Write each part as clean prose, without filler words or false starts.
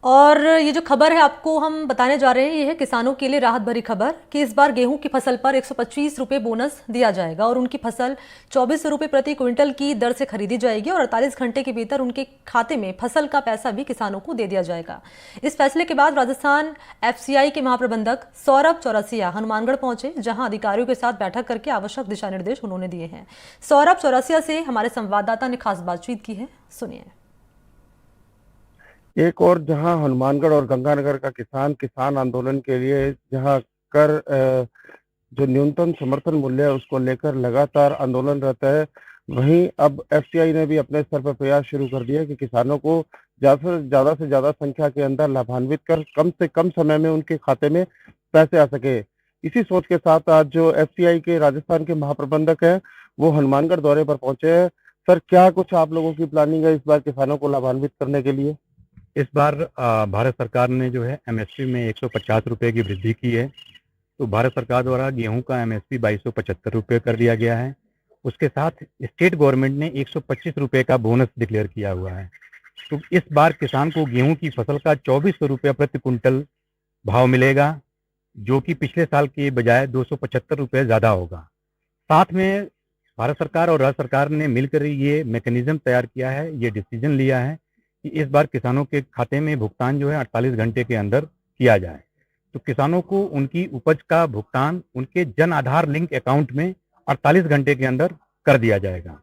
और ये जो खबर है आपको हम बताने जा रहे हैं, ये है किसानों के लिए राहत भरी खबर कि इस बार गेहूं की फसल पर 125 रुपये बोनस दिया जाएगा और उनकी फसल 2400 रुपये प्रति क्विंटल की दर से खरीदी जाएगी और 48 घंटे के भीतर उनके खाते में फसल का पैसा भी किसानों को दे दिया जाएगा। इस फैसले के बाद राजस्थान एफसीआई के महाप्रबंधक सौरभ चौरसिया हनुमानगढ़ पहुंचे, जहां अधिकारियों के साथ बैठक करके आवश्यक दिशा निर्देश उन्होंने दिए हैं। सौरभ चौरसिया से हमारे संवाददाता ने खास बातचीत की है, सुनिए। एक और जहां हनुमानगढ़ और गंगानगर का किसान आंदोलन के लिए जहां कर जो न्यूनतम समर्थन मूल्य है उसको लेकर लगातार आंदोलनरत है, वहीं अब एफसीआई ने भी अपने स्तर पर प्रयास शुरू कर दिया कि किसानों को ज्यादा से ज्यादा संख्या के अंदर लाभान्वित कर कम से कम समय में उनके खाते में पैसे आ सके। इसी सोच के साथ आज जो एफसीआई के राजस्थान के महाप्रबंधक हैं वो हनुमानगढ़ दौरे पर पहुंचे हैं। सर, क्या कुछ आप लोगों की प्लानिंग है इस बार किसानों को लाभान्वित करने के लिए? इस बार भारत सरकार ने जो है एमएसपी में 150 रुपये की वृद्धि की है। तो भारत सरकार द्वारा गेहूं का एमएसपी 2275 रुपये कर दिया गया है। उसके साथ स्टेट गवर्नमेंट ने 125 रुपये का बोनस डिक्लेयर किया हुआ है। तो इस बार किसान को गेहूं की फसल का 2400 रुपये प्रति कुंटल भाव मिलेगा, जो कि पिछले साल के बजाय 275 रुपये ज़्यादा होगा। साथ में भारत सरकार और राज्य सरकार ने मिलकर ये मैकेनिज्म तैयार किया है, ये डिसीजन लिया है कि इस बार किसानों के खाते में भुगतान जो है 48 घंटे के अंदर किया जाए। तो किसानों को उनकी उपज का भुगतान उनके जन आधार लिंक अकाउंट में 48 घंटे के अंदर कर दिया जाएगा।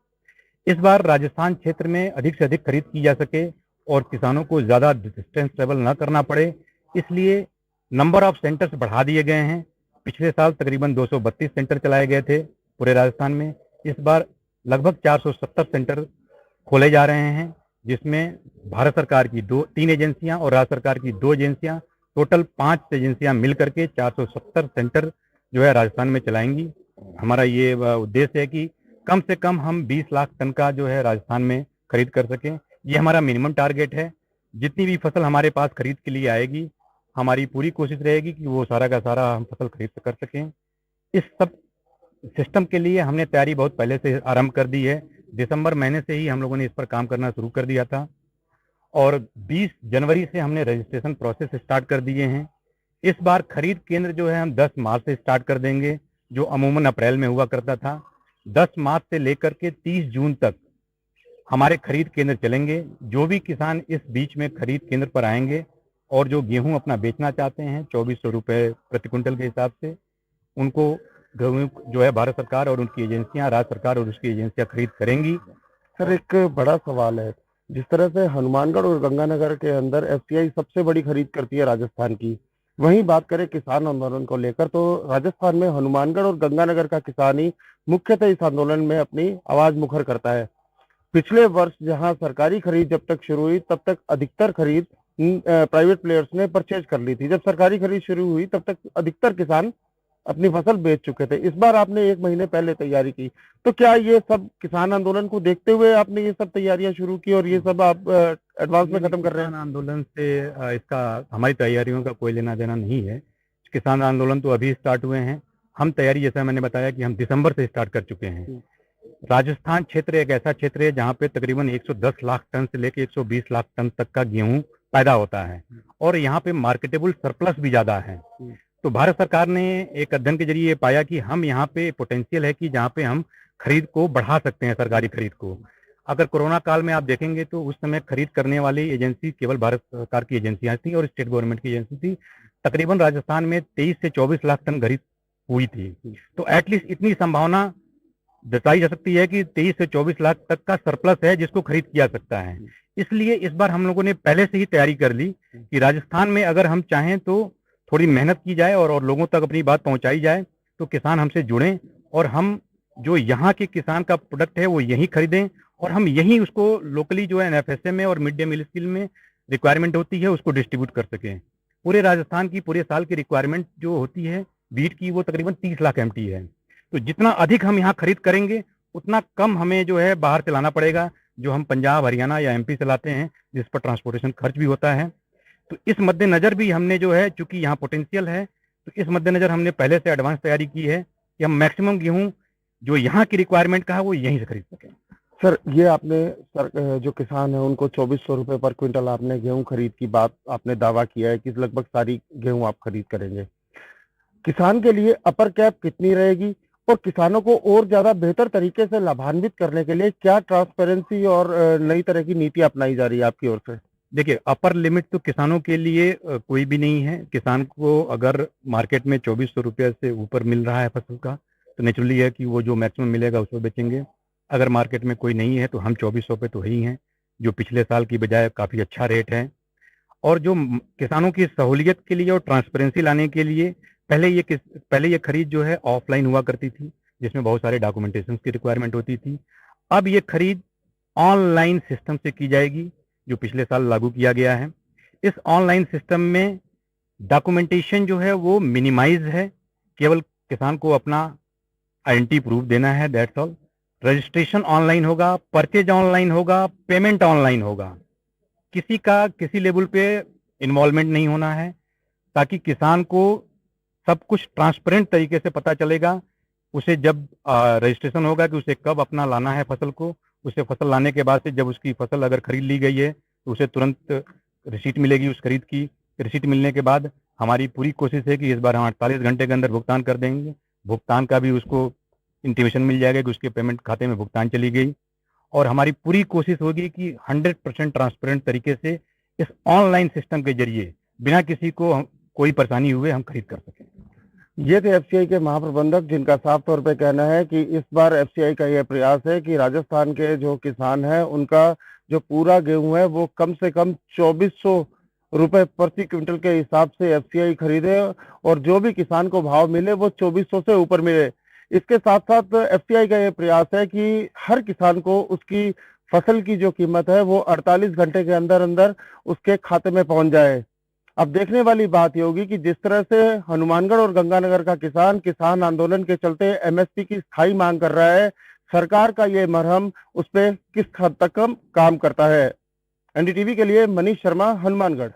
इस बार राजस्थान क्षेत्र में अधिक से अधिक खरीद की जा सके और किसानों को ज़्यादा डिस्टेंस ट्रेवल न करना पड़े, इसलिए नंबर ऑफ सेंटर्स बढ़ा दिए गए हैं। पिछले साल तकरीबन 232 सेंटर चलाए गए थे पूरे राजस्थान में। इस बार लगभग 470 सेंटर खोले जा रहे हैं, जिसमें भारत सरकार की 3 एजेंसियां और राज्य सरकार की 2 एजेंसियां, टोटल 5 एजेंसियां मिलकर के 470 सेंटर जो है राजस्थान में चलाएंगी। हमारा ये उद्देश्य है कि कम से कम हम 20 लाख टन का जो है राजस्थान में खरीद कर सकें। ये हमारा मिनिमम टारगेट है। जितनी भी फसल हमारे पास खरीद के लिए आएगी, हमारी पूरी कोशिश रहेगी कि वो सारा का सारा हम फसल खरीद कर सकें। इस सब सिस्टम के लिए हमने तैयारी बहुत पहले से आरंभ कर दी है। दिसंबर महीने से ही हम लोगों ने इस पर काम करना शुरू कर दिया था और 20 जनवरी से हमने रजिस्ट्रेशन प्रोसेस स्टार्ट कर दिए हैं। इस बार खरीद केंद्र जो है हम 10 मार्च से स्टार्ट कर देंगे, जो अमूमन अप्रैल में हुआ करता था। 10 मार्च से लेकर के 30 जून तक हमारे खरीद केंद्र चलेंगे। जो भी किसान इस बीच में खरीद केंद्र पर आएंगे और जो गेहूं अपना बेचना चाहते हैं 2400 रुपये प्रति क्विंटल के हिसाब से, उनको गेहूं जो है भारत सरकार और उनकी एजेंसियां, राज्य सरकार और उसकी एजेंसियां खरीद करेंगी। सर, एक बड़ा सवाल है, जिस तरह से हनुमानगढ़ और गंगानगर के अंदर एफसीआई सबसे बड़ी खरीद करती है राजस्थान की, वहीं बात करें किसान आंदोलन को लेकर तो राजस्थान में हनुमानगढ़ और गंगानगर का किसान ही मुख्यतः इस आंदोलन में अपनी आवाज मुखर करता है। पिछले वर्ष जहां सरकारी खरीद जब तक शुरू हुई तब तक अधिकतर खरीद प्राइवेट प्लेयर्स ने परचेज कर ली थी। जब सरकारी खरीद शुरू हुई तब तक अधिकतर किसान अपनी फसल बेच चुके थे। इस बार आपने 1 महीने पहले तैयारी की, तो क्या ये सब किसान आंदोलन को देखते हुए आपने ये सब तैयारियां शुरू की और ये सब आप एडवांस में खत्म कर रहे हैं? किसान आंदोलन से इसका हमारी तैयारियों का कोई लेना देना नहीं है। किसान आंदोलन तो अभी स्टार्ट हुए हैं। हम तैयारी, जैसा मैंने बताया कि हम दिसंबर से स्टार्ट कर चुके हैं। राजस्थान क्षेत्र एक ऐसा क्षेत्र है जहाँ पे तकरीबन 110 लाख टन से लेकर 120 लाख टन तक का गेहूं पैदा होता है और यहाँ पे मार्केटेबल सरप्लस भी ज्यादा है। तो भारत सरकार ने एक अध्ययन के जरिए पाया कि हम यहाँ पे पोटेंशियल है कि जहाँ पे हम खरीद को बढ़ा सकते हैं, सरकारी खरीद को। अगर कोरोना काल में आप देखेंगे तो उस समय खरीद करने वाली एजेंसी केवल भारत सरकार की एजेंसियां थी और स्टेट गवर्नमेंट की एजेंसी थी। तकरीबन राजस्थान में 23 से 24 लाख टन खरीद हुई थी। तो एटलीस्ट इतनी संभावना जताई जा सकती है कि 23 से 24 लाख तक का सरप्लस है जिसको खरीद किया सकता है। इसलिए इस बार हम लोगों ने पहले से ही तैयारी कर ली कि राजस्थान में अगर हम चाहें तो थोड़ी मेहनत की जाए और लोगों तक अपनी बात पहुंचाई जाए, तो किसान हमसे जुड़ें और हम जो यहाँ के किसान का प्रोडक्ट है वो यहीं खरीदें और हम यहीं उसको लोकली जो है एनएफएसए में और मिड डे मील स्कीम में रिक्वायरमेंट होती है उसको डिस्ट्रीब्यूट कर सकें। पूरे राजस्थान की पूरे साल की रिक्वायरमेंट जो होती है वीट की वो तकरीबन 30 लाख एमटी है। तो जितना अधिक हम यहाँ खरीद करेंगे उतना कम हमें जो है बाहर चलाना पड़ेगा, जो हम पंजाब, हरियाणा या एमपी से लाते हैं, जिस पर ट्रांसपोर्टेशन खर्च भी होता है। तो इस मद्देनजर भी हमने जो है, चूंकि यहाँ पोटेंशियल है, तो इस मद्देनजर हमने पहले से एडवांस तैयारी की है कि हम मैक्सिमम गेहूं जो यहाँ की रिक्वायरमेंट का है वो यहीं से खरीद सकें। सर ये आपने जो किसान है उनको 2400 रुपए पर क्विंटल आपने गेहूं खरीद की बात आपने दावा किया है कि लगभग सारी गेहूं आप खरीद करेंगे। किसान के लिए अपर कैप कितनी रहेगी और किसानों को और ज्यादा बेहतर तरीके से लाभान्वित करने के लिए क्या ट्रांसपेरेंसी और नई तरह की नीति अपनाई जा रही है आपकी ओर से? देखिए, अपर लिमिट तो किसानों के लिए कोई भी नहीं है। किसान को अगर मार्केट में 2400 रुपये से ऊपर मिल रहा है फसल का, तो नेचुरली है कि वो जो मैक्सिमम मिलेगा उसको बेचेंगे। अगर मार्केट में कोई नहीं है तो हम 2400 पे तो ही हैं, जो पिछले साल की बजाय काफ़ी अच्छा रेट है। और जो किसानों की सहूलियत के लिए और ट्रांसपेरेंसी लाने के लिए पहले ये खरीद जो है ऑफलाइन हुआ करती थी, जिसमें बहुत सारे डॉक्यूमेंटेशन की रिक्वायरमेंट होती थी। अब ये खरीद ऑनलाइन सिस्टम से की जाएगी, जो पिछले साल लागू किया गया है। इस ऑनलाइन सिस्टम में डॉक्यूमेंटेशन जो है वो मिनिमाइज है, केवल किसान को अपना आइडेंटिटी प्रूफ देना है, दैट्स ऑल। रजिस्ट्रेशन ऑनलाइन होगा, परचेज ऑनलाइन होगा, पेमेंट ऑनलाइन होगा। किसी का किसी लेवल पे इन्वॉल्वमेंट नहीं होना है, ताकि किसान को सब कुछ ट्रांसपेरेंट तरीके से पता चलेगा। उसे जब रजिस्ट्रेशन होगा कि उसे कब अपना लाना है फसल को, उसे फसल लाने के बाद से जब उसकी फसल अगर खरीद ली गई है तो उसे तुरंत रिसीट मिलेगी उस खरीद की। रिसीट मिलने के बाद हमारी पूरी कोशिश है कि इस बार हम 48 घंटे के अंदर भुगतान कर देंगे। भुगतान का भी उसको इंटीमेशन मिल जाएगा कि उसके पेमेंट खाते में भुगतान चली गई। और हमारी पूरी कोशिश होगी कि 100% ट्रांसपेरेंट तरीके से इस ऑनलाइन सिस्टम के जरिए बिना किसी को कोई परेशानी हुए हम खरीद कर सकें। ये थे एफसीआई के महाप्रबंधक, जिनका साफ तौर पे कहना है कि इस बार एफसीआई का यह प्रयास है कि राजस्थान के जो किसान हैं उनका जो पूरा गेहूं है वो कम से कम 2400 रुपए प्रति क्विंटल के हिसाब से एफसीआई खरीदे और जो भी किसान को भाव मिले वो 2400 से ऊपर मिले। इसके साथ साथ एफसीआई का यह प्रयास है कि हर किसान को उसकी फसल की जो कीमत है वो 48 घंटे के अंदर अंदर उसके खाते में पहुंच जाए। अब देखने वाली बात ये होगी कि जिस तरह से हनुमानगढ़ और गंगानगर का किसान आंदोलन के चलते एमएसपी की स्थायी मांग कर रहा है, सरकार का ये मरहम उस पर किस हद तक काम करता है। एनडीटीवी के लिए मनीष शर्मा, हनुमानगढ़।